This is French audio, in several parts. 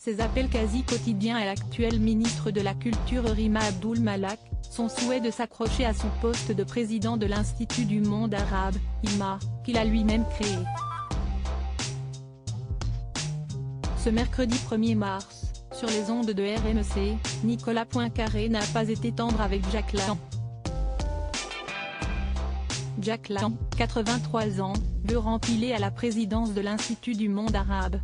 ses appels quasi quotidiens à l'actuel ministre de la Culture Rima Abdul Malak, son souhait de s'accrocher à son poste de président de l'Institut du monde arabe, IMA, qu'il a lui-même créé. Ce mercredi 1er mars, sur les ondes de RMC, Nicolas Poincaré n'a pas été tendre avec Jack Lang. Jack Lang, 83 ans, veut rempiler à la présidence de l'Institut du monde arabe.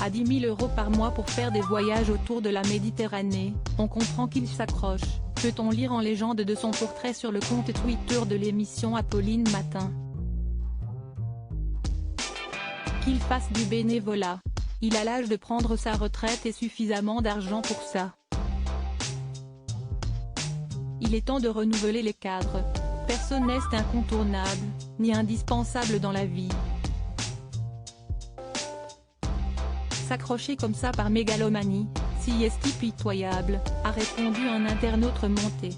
À 10 000 € par mois pour faire des voyages autour de la Méditerranée, on comprend qu'il s'accroche, peut-on lire en légende de son portrait sur le compte Twitter de l'émission Apolline Matin. Qu'il fasse du bénévolat. Il a l'âge de prendre sa retraite et suffisamment d'argent pour ça. Il est temps de renouveler les cadres. Personne n'est incontournable, ni indispensable dans la vie. S'accrocher comme ça par mégalomanie, si est-il pitoyable, a répondu un internaute remonté.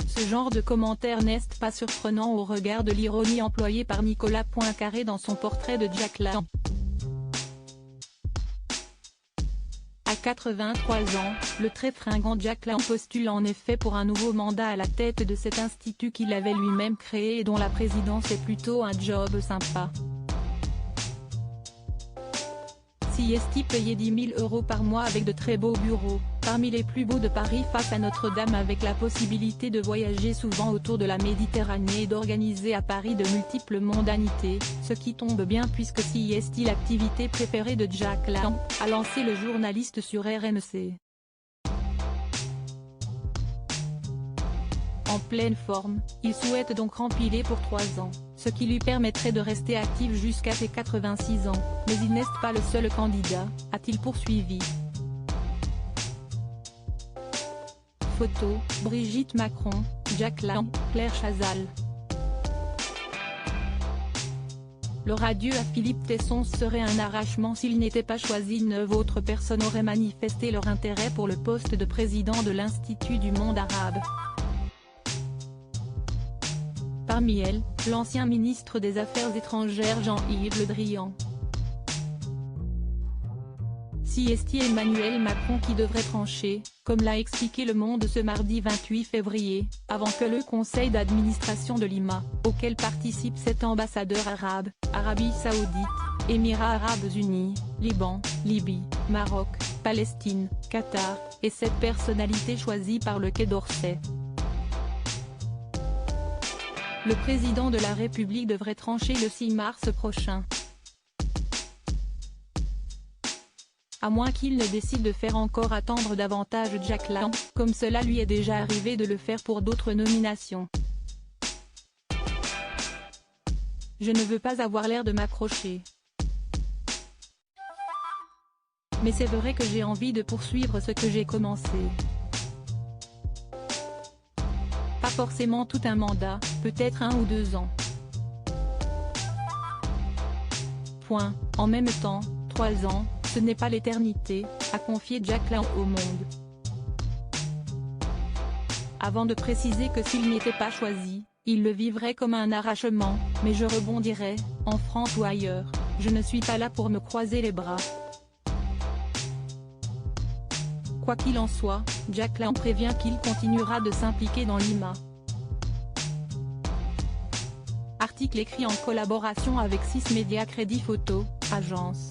Ce genre de commentaire n'est pas surprenant au regard de l'ironie employée par Nicolas Poincaré dans son portrait de Jack Lang. À 83 ans, le très fringant Jack Lang postule en effet pour un nouveau mandat à la tête de cet institut qu'il avait lui-même créé et dont la présidence est plutôt un job sympa. Si est payé 10 000 € par mois avec de très beaux bureaux, parmi les plus beaux de Paris face à Notre-Dame avec la possibilité de voyager souvent autour de la Méditerranée et d'organiser à Paris de multiples mondanités, ce qui tombe bien puisque si est l'activité préférée de Jack Lang, a lancé le journaliste sur RMC. En pleine forme, il souhaite donc rempiler pour 3 ans, ce qui lui permettrait de rester actif jusqu'à ses 86 ans, mais il n'est pas le seul candidat, a-t-il poursuivi. Photo, Brigitte Macron, Jack Lang, Claire Chazal. Le radieux à Philippe Tesson serait un arrachement s'il n'était pas choisi. 9 autres personnes auraient manifesté leur intérêt pour le poste de président de l'Institut du monde arabe. Parmi elles, l'ancien ministre des Affaires étrangères Jean-Yves Le Drian. Si est Emmanuel Macron qui devrait trancher, comme l'a expliqué Le Monde ce mardi 28 février, avant que le conseil d'administration de l'IMA, auquel participe 7 ambassadeurs arabes, Arabie Saoudite, Émirats Arabes Unis, Liban, Libye, Maroc, Palestine, Qatar, et 7 personnalités choisies par le Quai d'Orsay. Le président de la République devrait trancher le 6 mars prochain. À moins qu'il ne décide de faire encore attendre davantage Jack Lang, comme cela lui est déjà arrivé de le faire pour d'autres nominations. Je ne veux pas avoir l'air de m'accrocher. Mais c'est vrai que j'ai envie de poursuivre ce que j'ai commencé. Pas forcément tout un mandat, peut-être 1 ou 2 ans. Point. En même temps, 3 ans, ce n'est pas l'éternité, a confié Jack Lang au Monde. Avant de préciser que s'il n'était pas choisi, il le vivrait comme un arrachement, mais je rebondirais, en France ou ailleurs, je ne suis pas là pour me croiser les bras. Quoi qu'il en soit, Jack Lang prévient qu'il continuera de s'impliquer dans l'IMA. Article écrit en collaboration avec 6 médias Crédit Photo, agence.